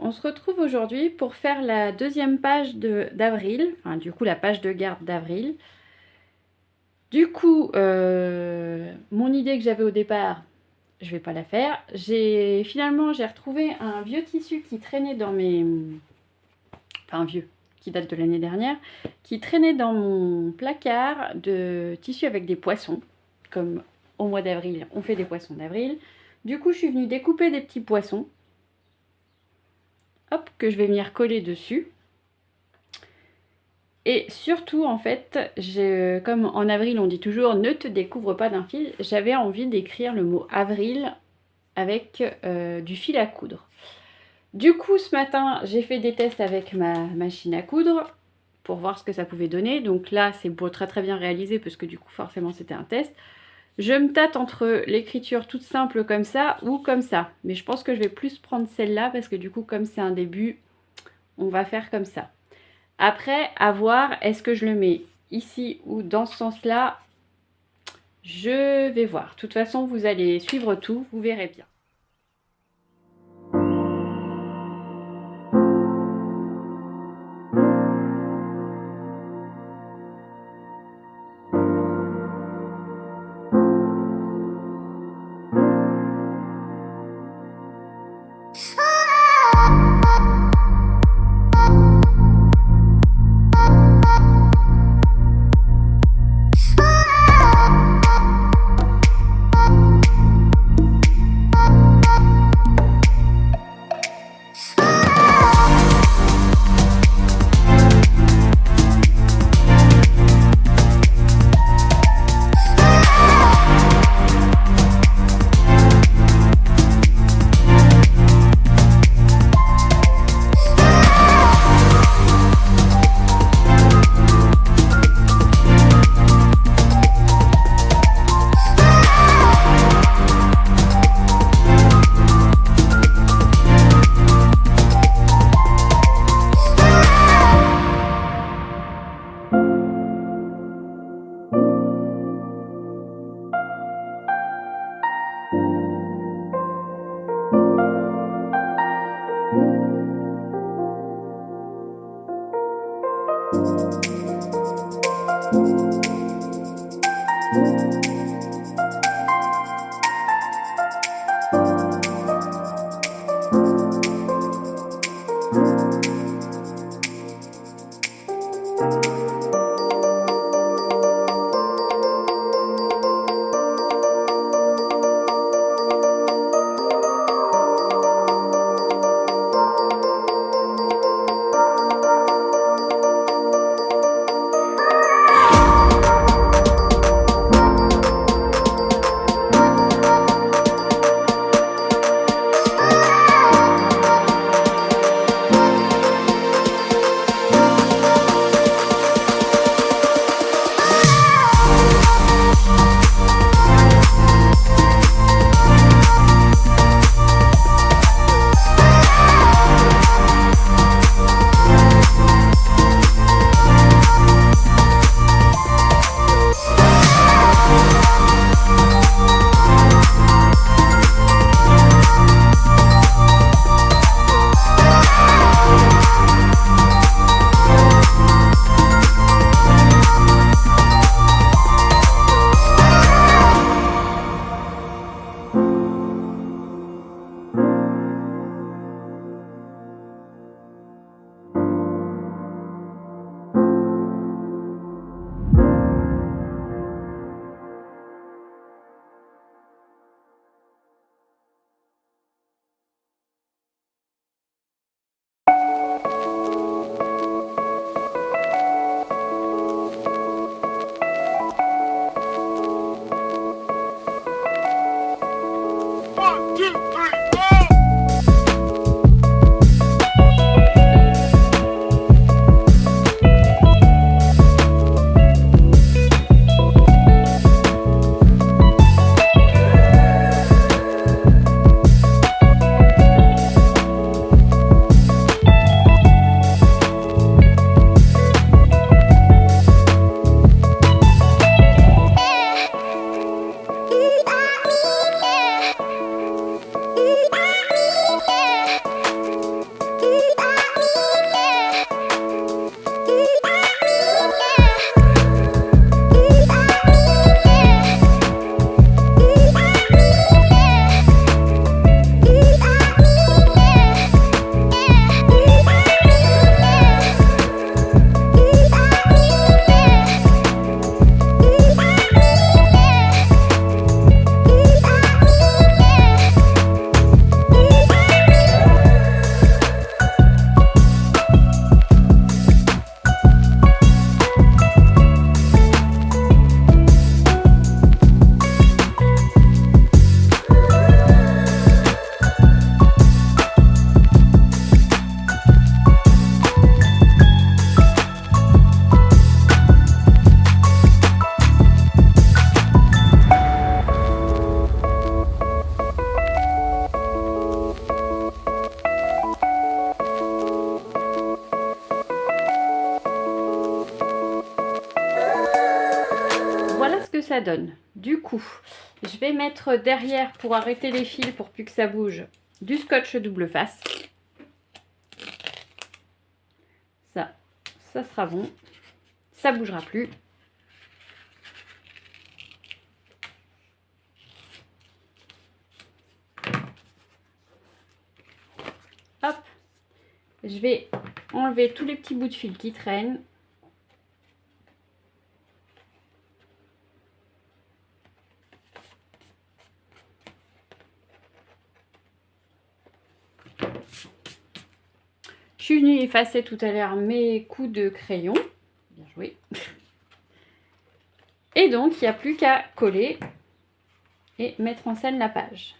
on se retrouve aujourd'hui pour faire la deuxième page d'avril, enfin du coup la page de garde d'avril. Du coup, mon idée que j'avais au départ, je vais pas la faire. Finalement j'ai retrouvé un vieux tissu qui traînait dans mes... Enfin vieux, qui date de l'année dernière, qui traînait dans mon placard de tissu avec des poissons, comme au mois d'avril, on fait des poissons d'avril. Du coup, je suis venue découper des petits poissons. Hop, que je vais venir coller dessus. Et surtout, en fait, comme en avril, on dit toujours « ne te découvre pas d'un fil », j'avais envie d'écrire le mot « avril » avec du fil à coudre. Du coup, ce matin, j'ai fait des tests avec ma machine à coudre pour voir ce que ça pouvait donner. Donc là, c'est beau, très très bien réalisé parce que du coup, forcément, c'était un test. Je me tâte entre l'écriture toute simple comme ça ou comme ça. Mais je pense que je vais plus prendre celle-là parce que du coup, comme c'est un début, on va faire comme ça. Après, à voir, est-ce que je le mets ici ou dans ce sens-là? Je vais voir. De toute façon, vous allez suivre tout, vous verrez bien. que ça donne. Du coup, je vais mettre derrière, pour arrêter les fils, pour plus que ça bouge, du scotch double face. Ça sera bon. Ça bougera plus. Hop. Je vais enlever tous les petits bouts de fil qui traînent. Je suis venue effacer tout à l'heure mes coups de crayon. Bien joué. Et donc, il n'y a plus qu'à coller et mettre en scène la page.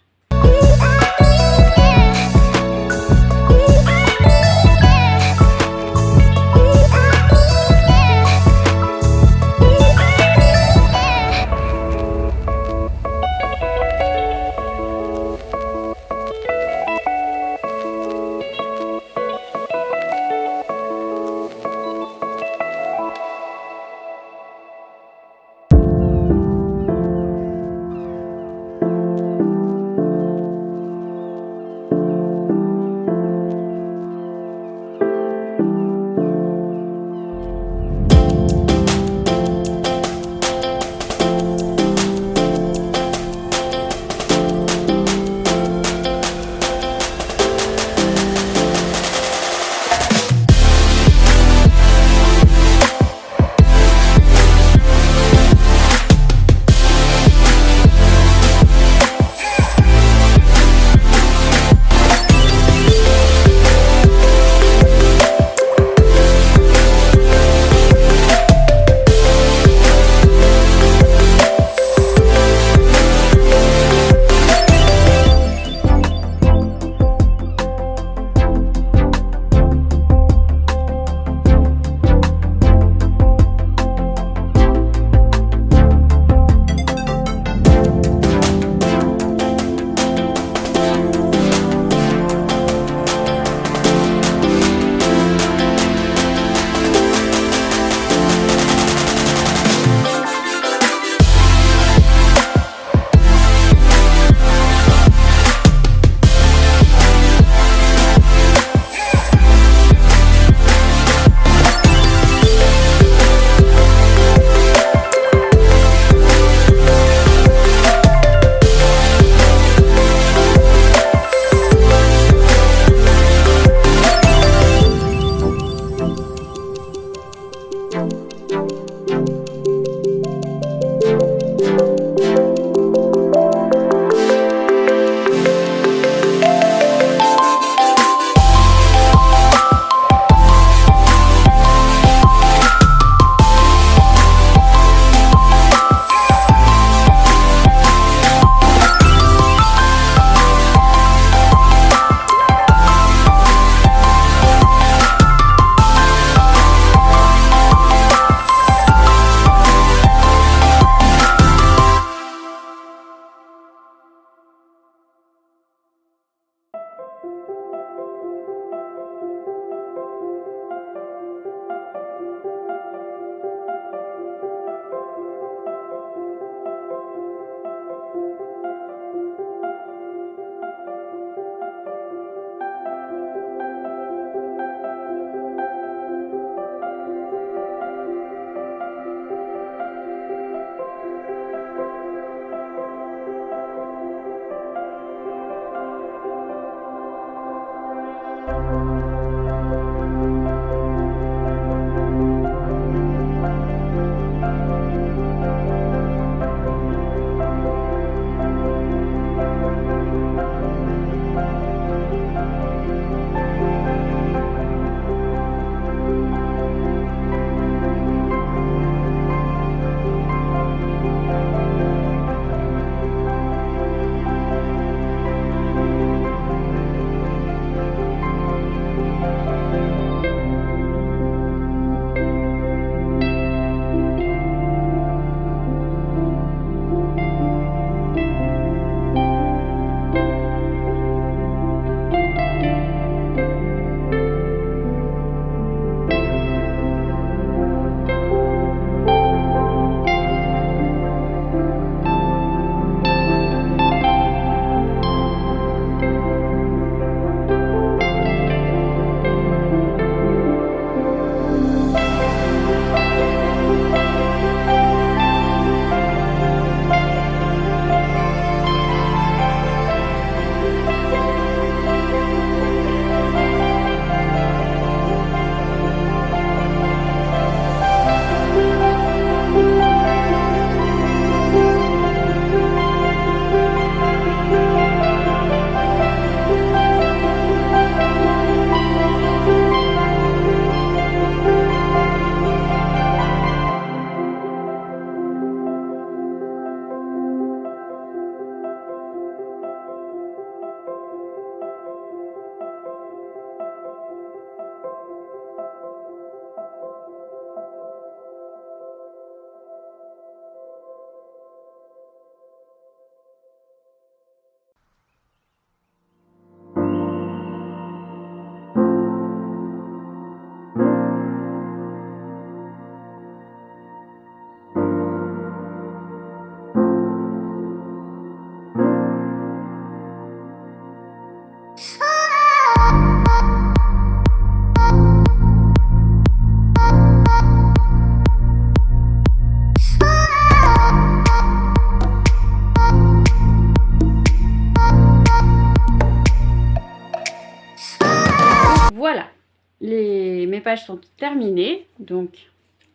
mes pages sont terminées. Donc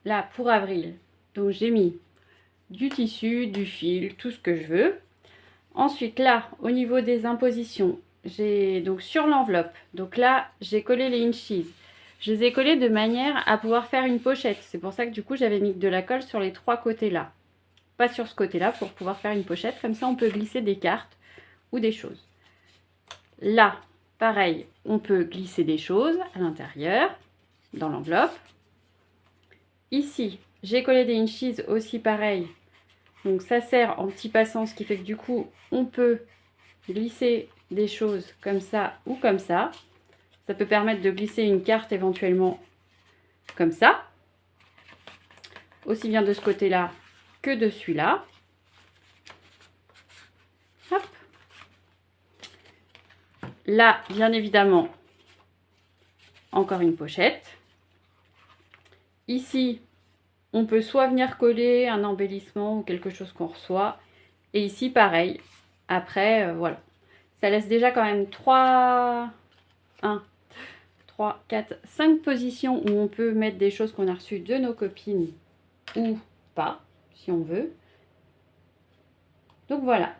là, pour avril, donc j'ai mis du tissu, du fil, tout ce que je veux. Ensuite, là, au niveau des impositions, j'ai donc sur l'enveloppe, donc là, j'ai collé les inchies. Je les ai collés de manière à pouvoir faire une pochette. C'est pour ça que du coup, j'avais mis de la colle sur les 3 côtés là. Pas sur ce côté-là pour pouvoir faire une pochette. Comme ça, on peut glisser des cartes ou des choses. Là, pareil, on peut glisser des choses à l'intérieur, dans l'enveloppe. Ici, j'ai collé des inchies aussi pareil. Donc ça sert en petit passant, ce qui fait que du coup, on peut glisser des choses comme ça ou comme ça. Ça peut permettre de glisser une carte éventuellement comme ça. Aussi bien de ce côté-là que de celui-là. Hop. Là, bien évidemment, encore une pochette. Ici, on peut soit venir coller un embellissement ou quelque chose qu'on reçoit. Et ici, pareil. Après, voilà. Ça laisse déjà quand même 3, 4, 5 positions où on peut mettre des choses qu'on a reçues de nos copines ou pas, si on veut. Donc voilà.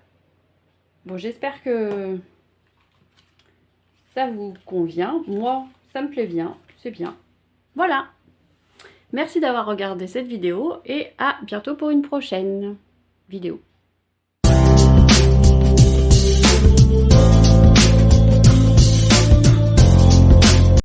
Bon, j'espère que ça vous convient. Moi, ça me plaît bien. C'est bien. Voilà. Merci d'avoir regardé cette vidéo et à bientôt pour une prochaine vidéo.